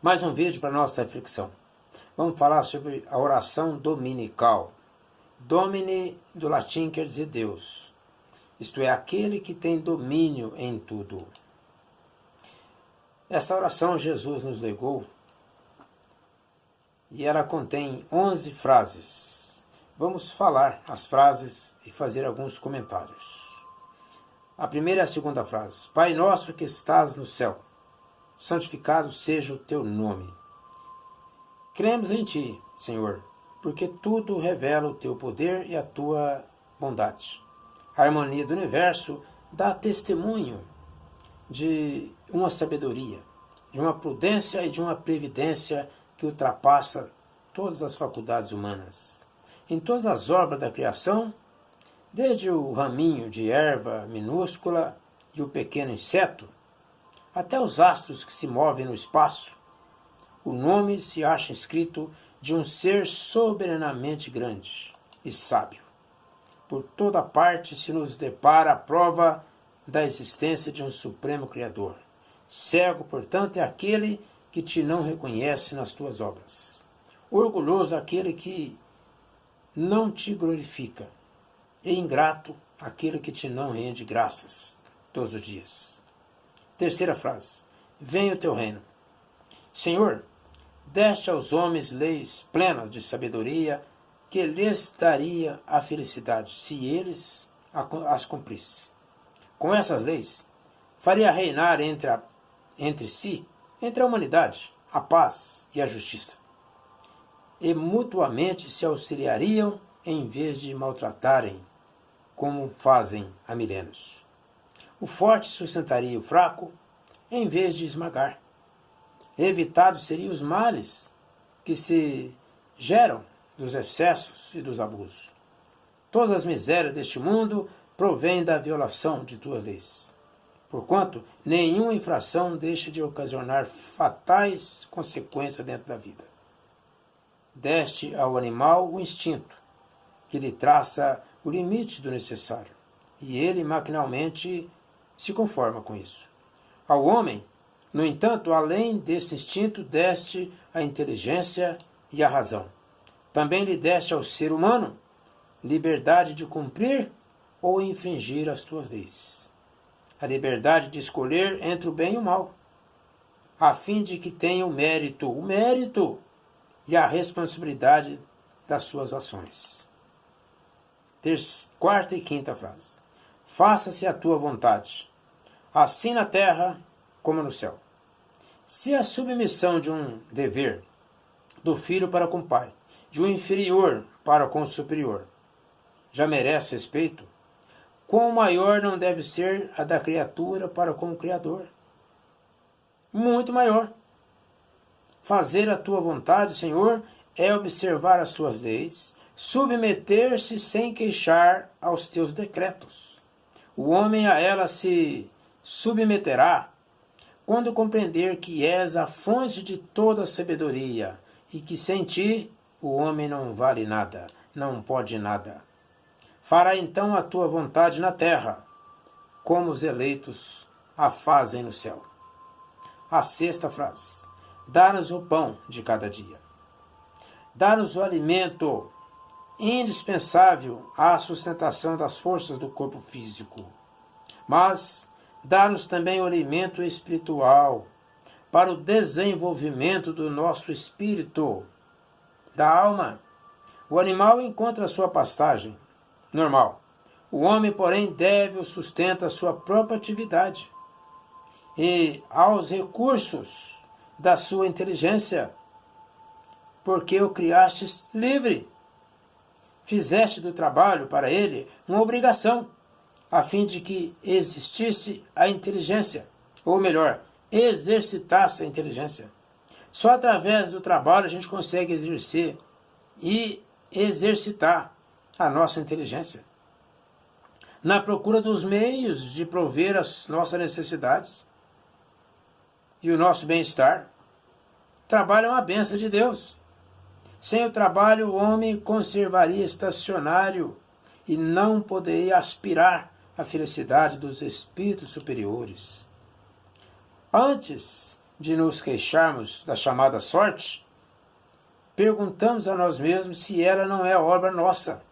Mais um vídeo para nossa reflexão. Vamos falar sobre a oração dominical. Domine, do latim, quer dizer Deus. Isto é, aquele que tem domínio em tudo. Esta oração Jesus nos legou e ela contém 11 frases. Vamos falar as frases e fazer alguns comentários. A primeira e a segunda frase. Pai nosso que estás no céu, santificado seja o teu nome. Cremos em ti, Senhor, porque tudo revela o teu poder e a tua bondade. A harmonia do universo dá testemunho de uma sabedoria, de uma prudência e de uma previdência que ultrapassa todas as faculdades humanas. Em todas as obras da criação, desde o raminho de erva minúscula e o pequeno inseto, até os astros que se movem no espaço, o nome se acha escrito de um ser soberanamente grande e sábio. Por toda parte se nos depara a prova da existência de um supremo Criador. Cego, portanto, é aquele que te não reconhece nas tuas obras. Orgulhoso aquele que não te glorifica. E ingrato aquele que te não rende graças todos os dias. Terceira frase. Venha o teu reino. Senhor, deste aos homens leis plenas de sabedoria, que lhes daria a felicidade, se eles as cumprissem. Com essas leis, faria reinar entre a humanidade, a paz e a justiça. E mutuamente se auxiliariam em vez de maltratarem, como fazem há milênios. O forte sustentaria o fraco, em vez de esmagar. Evitados seriam os males que se geram dos excessos e dos abusos. Todas as misérias deste mundo provêm da violação de tuas leis. Porquanto, nenhuma infração deixa de ocasionar fatais consequências dentro da vida. Deste ao animal o instinto, que lhe traça o limite do necessário, e ele maquinalmente se conforma com isso. Ao homem, no entanto, além desse instinto, deste a inteligência e a razão. Também lhe deste ao ser humano liberdade de cumprir ou infringir as tuas leis. A liberdade de escolher entre o bem e o mal, a fim de que tenha o mérito e a responsabilidade das suas ações. Quarta e quinta frase. Faça-se a tua vontade, assim na terra como no céu. Se a submissão de um dever do filho para com o pai, de um inferior para com o superior, já merece respeito, quão maior não deve ser a da criatura para com o Criador? Muito maior. Fazer a tua vontade, Senhor, é observar as tuas leis, submeter-se sem queixar aos teus decretos. O homem a ela se submeterá quando compreender que és a fonte de toda a sabedoria e que sem ti o homem não vale nada, não pode nada. Fará então a tua vontade na terra, como os eleitos a fazem no céu. A sexta frase. Dá-nos o pão de cada dia. Dá-nos o alimento indispensável à sustentação das forças do corpo físico. Mas dá-nos também o alimento espiritual para o desenvolvimento do nosso espírito, da alma. O animal encontra a sua pastagem normal. O homem, porém, deve o sustento à sua própria atividade e aos recursos da sua inteligência, porque o criastes livre. Fizeste do trabalho para ele uma obrigação, a fim de que existisse a inteligência, ou melhor, exercitasse a inteligência. Só através do trabalho a gente consegue exercer e exercitar a nossa inteligência, na procura dos meios de prover as nossas necessidades e o nosso bem-estar. Trabalho é uma bênção de Deus. Sem o trabalho, o homem conservaria estacionário e não poderia aspirar à felicidade dos espíritos superiores. Antes, de nos queixarmos da chamada sorte, perguntamos a nós mesmos se ela não é obra nossa.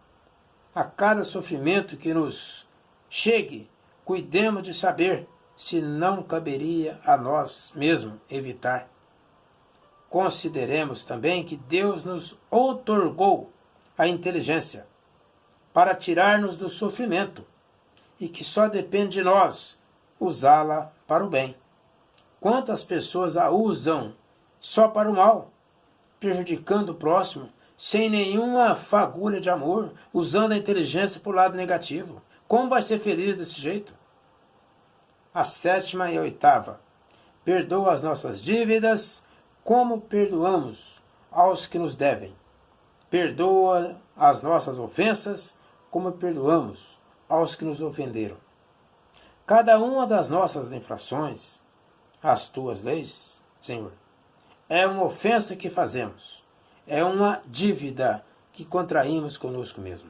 A cada sofrimento que nos chegue, cuidemos de saber se não caberia a nós mesmos evitar. Consideremos também que Deus nos outorgou a inteligência para tirar-nos do sofrimento e que só depende de nós usá-la para o bem. Quantas pessoas a usam só para o mal, prejudicando o próximo, sem nenhuma fagulha de amor, usando a inteligência para o lado negativo? Como vai ser feliz desse jeito? A 7ª e a 8ª. Perdoa as nossas dívidas, como perdoamos aos que nos devem. Perdoa as nossas ofensas, como perdoamos aos que nos ofenderam. Cada uma das nossas infrações, as tuas leis, Senhor, é uma ofensa que fazemos, é uma dívida que contraímos conosco mesmo.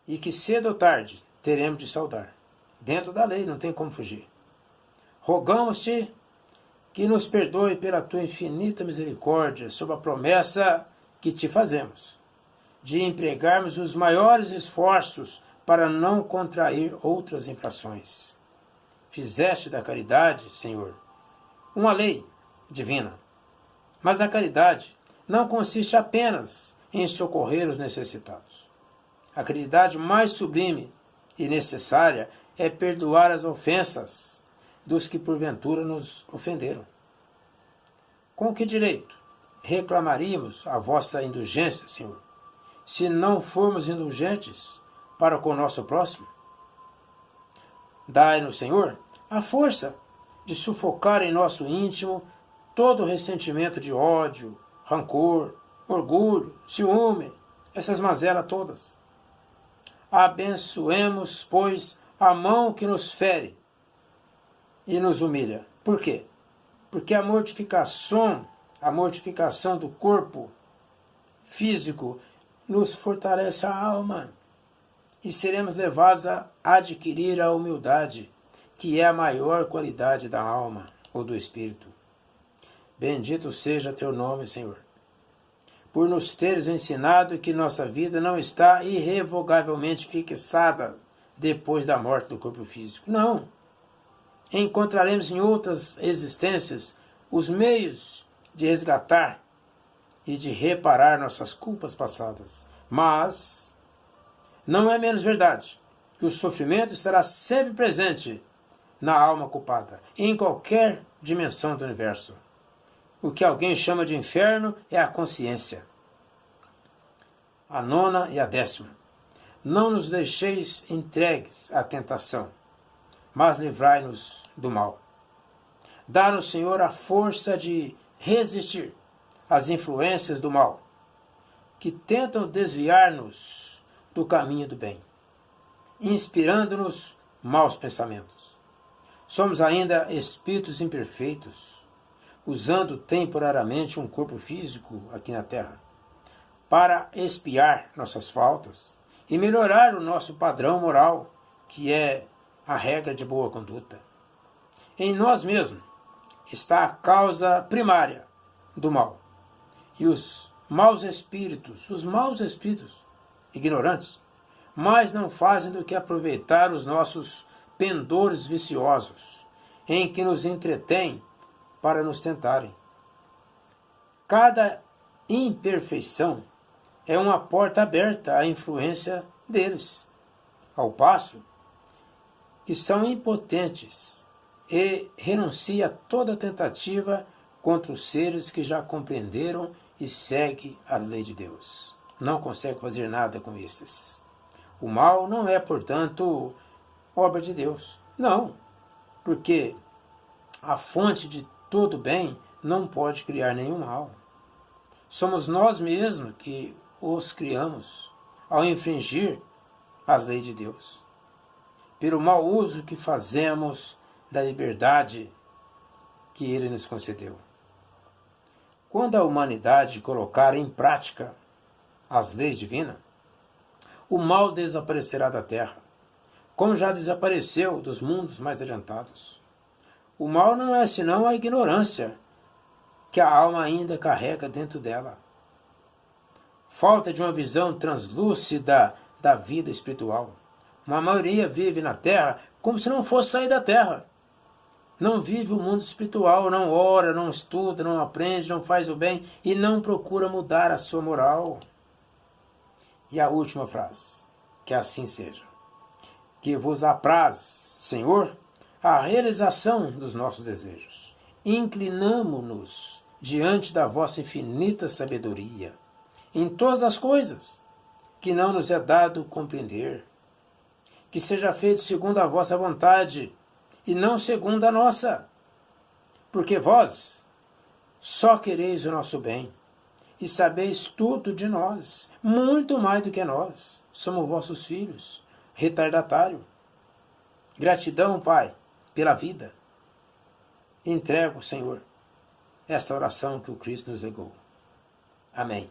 E que cedo ou tarde teremos de saldar. Dentro da lei, não tem como fugir. Rogamos-te que nos perdoe pela tua infinita misericórdia, sob a promessa que te fazemos, de empregarmos os maiores esforços para não contrair outras infrações. Fizeste da caridade, Senhor, uma lei divina. Mas a caridade não consiste apenas em socorrer os necessitados. A caridade mais sublime e necessária é perdoar as ofensas dos que porventura nos ofenderam. Com que direito reclamaríamos a vossa indulgência, Senhor, se não formos indulgentes para com o nosso próximo? Dai-nos, Senhor, a força de sufocar em nosso íntimo todo o ressentimento de ódio, rancor, orgulho, ciúme, essas mazelas todas. Abençoemos, pois, a mão que nos fere e nos humilha. Por quê? Porque a mortificação do corpo físico nos fortalece a alma e seremos levados a adquirir a humildade, que é a maior qualidade da alma ou do espírito. Bendito seja teu nome, Senhor, por nos teres ensinado que nossa vida não está irrevogavelmente fixada depois da morte do corpo físico. Não. Encontraremos em outras existências os meios de resgatar e de reparar nossas culpas passadas. Mas não é menos verdade que o sofrimento estará sempre presente na alma culpada, em qualquer dimensão do universo. O que alguém chama de inferno é a consciência. A 9ª e a 10ª. Não nos deixeis entregues à tentação, mas livrai-nos do mal. Dá-nos, Senhor, a força de resistir às influências do mal, que tentam desviar-nos do caminho do bem, inspirando-nos maus pensamentos. Somos ainda espíritos imperfeitos, usando temporariamente um corpo físico aqui na Terra, para expiar nossas faltas e melhorar o nosso padrão moral, que é a regra de boa conduta. Em nós mesmos está a causa primária do mal. E os maus espíritos ignorantes, mais não fazem do que aproveitar os nossos pendores viciosos, em que nos entretêm para nos tentarem. Cada imperfeição é uma porta aberta à influência deles, ao passo que são impotentes e renuncia a toda tentativa contra os seres que já compreenderam e seguem a lei de Deus. Não consegue fazer nada com esses. O mal não é, portanto, obra de Deus. Não, porque a fonte de todo bem não pode criar nenhum mal. Somos nós mesmos que os criamos ao infringir as leis de Deus, pelo mau uso que fazemos da liberdade que Ele nos concedeu. Quando a humanidade colocar em prática as leis divinas, o mal desaparecerá da terra, como já desapareceu dos mundos mais adiantados. O mal não é senão a ignorância que a alma ainda carrega dentro dela. Falta de uma visão translúcida da vida espiritual. Uma maioria vive na Terra como se não fosse sair da Terra. Não vive o mundo espiritual, não ora, não estuda, não aprende, não faz o bem e não procura mudar a sua moral. E a última frase, que assim seja. Que vos apraz, Senhor, a realização dos nossos desejos. Inclinamo-nos diante da vossa infinita sabedoria em todas as coisas que não nos é dado compreender. Que seja feito segundo a vossa vontade e não segundo a nossa. Porque vós só quereis o nosso bem e sabeis tudo de nós, muito mais do que nós. Somos vossos filhos, retardatário. Gratidão, Pai, pela vida. Entrego, Senhor, esta oração que o Cristo nos legou. Amém.